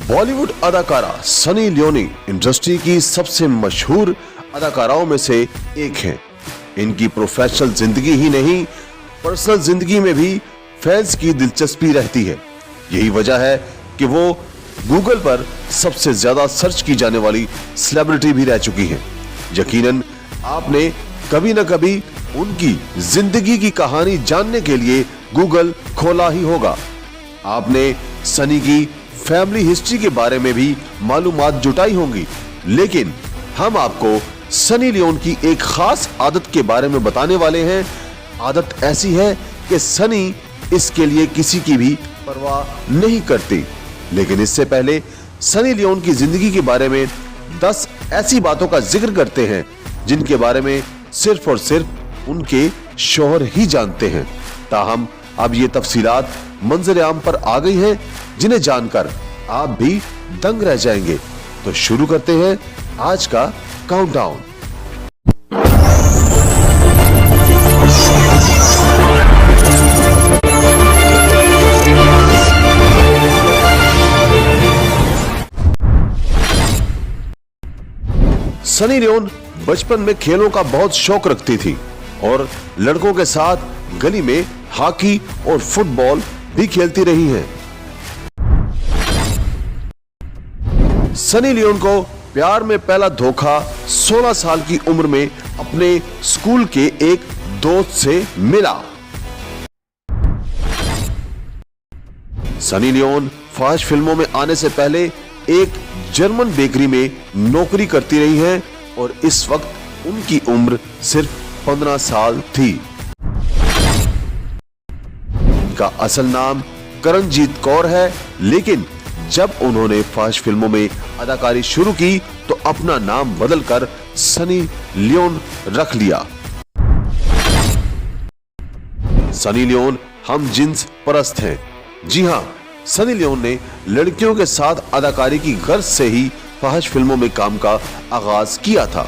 बॉलीवुड अदाकारा Sunny Leone industry की सबसे मशहूर अदाकाराओं में से एक हैं। इनकी प्रोफेशनल जिंदगी ही नहीं, पर्सनल जिंदगी में भी फैंस की दिलचस्पी रहती है। यही वजह है कि वो गूगल पर सबसे ज्यादा सर्च की जाने वाली सेलिब्रिटी भी रह चुकी हैं। यकीनन आपने कभी न कभी उनकी जिंदगी की कहानी जानने के लिए गूगल खोला ही होगा। आपने सनी की फैमिली हिस्ट्री के बारे में भी मालूमात जुटाई होंगी, लेकिन हम आपको सनी लियोन की एक खास आदत के बारे में बताने वाले हैं। आदत ऐसी है कि सनी इसके लिए किसी की भी परवाह नहीं करती। लेकिन इससे पहले सनी लियोन की जिंदगी के बारे में 10 ऐसी बातों का जिक्र करते हैं जिनके बारे में सिर्फ और सिर्फ उनके शौहर ही जानते हैं। ताहम अब ये तफसीलात मंजर आम पर आ गई हैं, जिन्हें जानकर आप भी दंग रह जाएंगे। तो शुरू करते हैं आज का काउंटडाउन। सनी लियोन बचपन में खेलों का बहुत शौक रखती थी और लड़कों के साथ गली में हॉकी और फुटबॉल भी खेलती रही हैं। सनी लियोन को प्यार में पहला धोखा 16 साल की उम्र में अपने स्कूल के एक दोस्त से मिला। सनी लियोन फास्ट फिल्मों में आने से पहले एक जर्मन बेकरी में नौकरी करती रही हैं और इस वक्त उनकी उम्र सिर्फ 15 साल थी। उनका असल नाम करणजीत कौर है, लेकिन जब उन्होंने फास्ट फिल्मों में अदाकारी शुरू की तो अपना नाम बदलकर सनी लियोन रख लिया। सनी लियोन हम जिन्स परस्त हैं। जी हां, सनी लियोन ने लड़कियों के साथ अदाकारी की गर्ज से ही फास्ट फिल्मों में काम का आगाज किया था।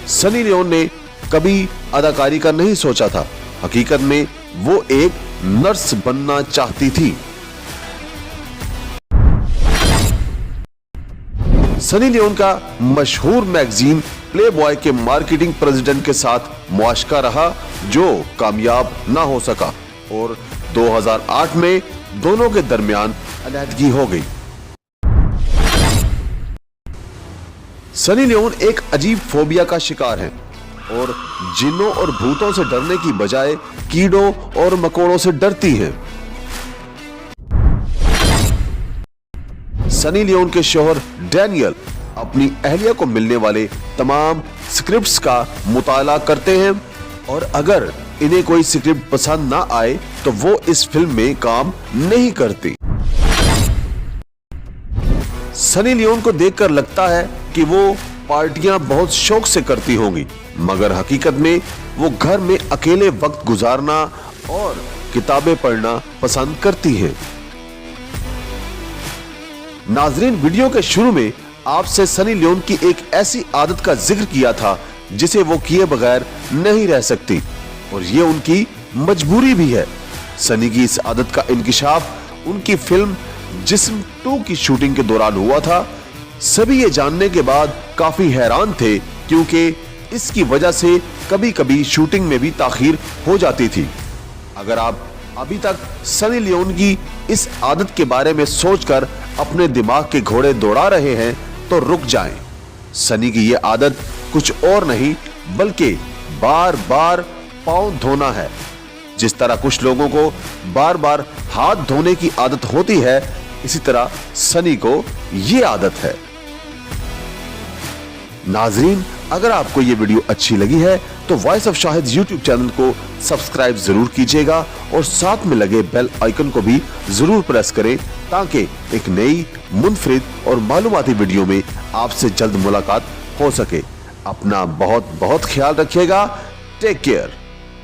सनी लियोन ने कभी अदाकारी का नहीं सोचा था। हकीकत में वो एक नर्स बनना चाहती थी। सनी लियोन का मशहूर मैगजीन प्लेबॉय के मार्केटिंग प्रेसिडेंट के साथ मुआशका रहा, जो कामयाब ना हो सका और 2008 में दोनों के दरमियान अलहदगी हो गई। सनी लियोन एक अजीब फोबिया का शिकार है और जिन्नों और भूतों से डरने की बजाय कीड़ों और मकोड़ों से डरती हैं। सनी लियोन के शौहर डैनियल अपनी अहलिया को मिलने वाले तमाम स्क्रिप्ट्स का मुताला करते हैं और अगर इन्हें कोई स्क्रिप्ट पसंद ना आए तो वो इस फिल्म में काम नहीं करती। सनी लियोन को देखकर लगता है कि वो पार्टियां बहुत शौक से करती होंगी, मगर हकीकत में वो घर में अकेले वक्त गुजारना और किताबें पढ़ना पसंद करती हैं। नाजरीन, वीडियो के शुरू में आपसे सनी लियोन की एक ऐसी आदत का जिक्र किया था जिसे वो किए बगैर नहीं रह सकती और ये उनकी मजबूरी भी है। सनी की इस आदत का इंकिशाफ उनकी फिल्म जिस्म 2 की शूटिंग के दौरान हुआ था। सभी ये जानने के बाद काफी हैरान थे क्योंकि इसकी वजह से कभी कभी शूटिंग में भी ताखीर हो जाती थी। अगर आप अभी तक सनी लियोन की इस आदत के बारे में सोचकर अपने दिमाग के घोड़े दौड़ा रहे हैं तो रुक जाएं। सनी की ये आदत कुछ और नहीं बल्कि बार बार पांव धोना है। जिस तरह कुछ लोगों को बार बार हाथ धोने की आदत होती है, इसी तरह सनी को ये आदत है। नाजरीन, अगर आपको ये वीडियो अच्छी लगी है तो voice of Shahid YouTube channel को सब्सक्राइब जरूर कीजिएगा और साथ में लगे बेल आइकन को भी जरूर प्रेस करें ताकि एक नई मुनफरिद और मालूमाती वीडियो में आपसे जल्द मुलाकात हो सके। अपना बहुत बहुत ख्याल रखिएगा। Take care.